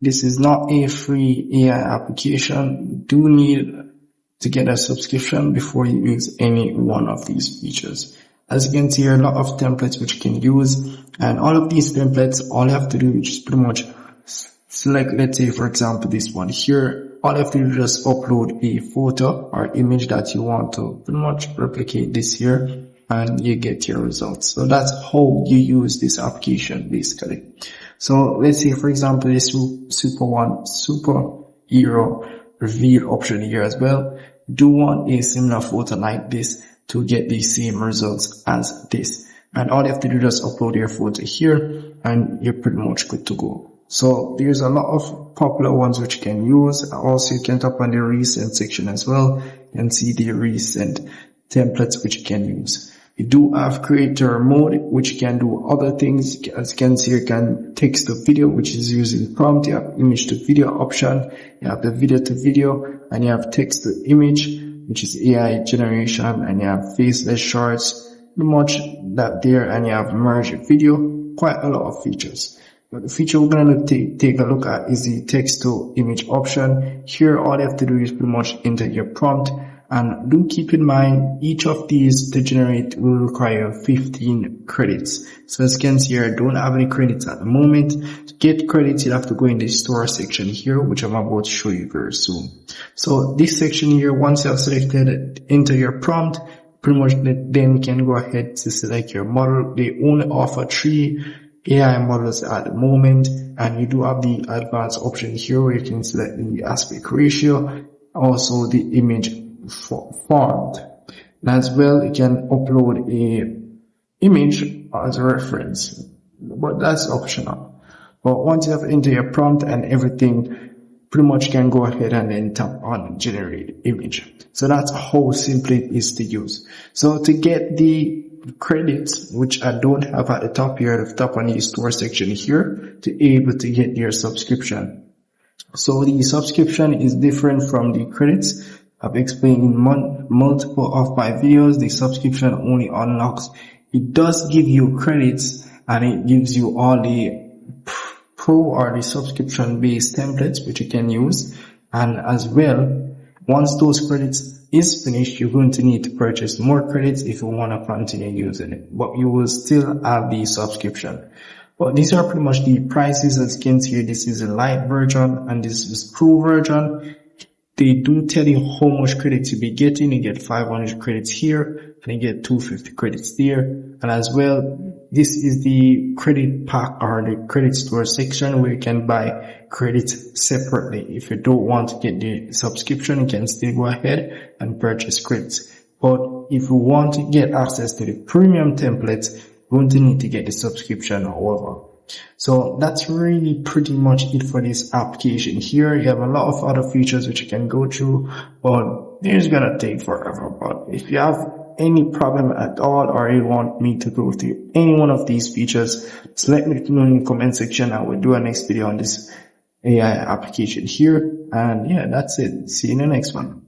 this is not a free AI application. You do need to get a subscription before you use any one of these features. As you can see here, a lot of templates which you can use, and all of these templates, all you have to do is just pretty much select, let's say for example this one here. All you have to do is just upload a photo or image that you want to pretty much replicate this here, and you get your results. So that's how you use this application basically. So let's say for example this superhero reveal option here as well. Do want a similar photo like this to get the same results as this. And all you have to do is just upload your photo here and you're pretty much good to go. So there's a lot of popular ones which you can use. Also you can tap on the recent section as well and see the recent templates which you can use. You do have creator mode which can do other things. As you can see, you can text to video which is using prompt. You have image to video option. You have the video to video, and you have text to image which is AI generation, and you have faceless shorts, pretty much that there, and you have merge video. Quite a lot of features. But the feature we're going to take a look at is the text to image option. Here all you have to do is pretty much enter your prompt. And do keep in mind, each of these to generate will require 15 credits. So as you can see here, I don't have any credits at the moment. To get credits, you have to go in the store section here, which I'm about to show you very soon. So this section here, once you have selected, enter your prompt, pretty much then you can go ahead to select your model. They only offer 3 AI models at the moment, and you do have the advanced option here where you can select the aspect ratio, also the image font. And as well, you can upload a image as a reference, but that's optional. But once you have entered your prompt and everything, pretty much can go ahead and then tap on generate image. So that's how simple it is to use. So to get the credits, which I don't have at the top here, I've tapped on the store section here to be able to get your subscription. So the subscription is different from the credits. I've explained in multiple of my videos. The subscription only unlocks, it does give you credits, and it gives you all the pro or the subscription based templates which you can use. And as well, once those credits is finished, you're going to need to purchase more credits if you want to continue using it, but you will still have the subscription. But these are pretty much the prices. As you can see, this is a light version and this is pro version. They do tell you how much credits you'll be getting. You get 500 credits here, and you get 250 credits there. And as well, this is the credit pack or the credit store section where you can buy credits separately. If you don't want to get the subscription, you can still go ahead and purchase credits. But if you want to get access to the premium templates, you're going to need to get the subscription, however. So that's really pretty much it for this application here. You have a lot of other features which you can go through, but it's gonna take forever. But if you have any problem at all, or you want me to go through any one of these features, just let me know in the comment section. I will do a next video on this AI application here. And yeah, that's it. See you in the next one.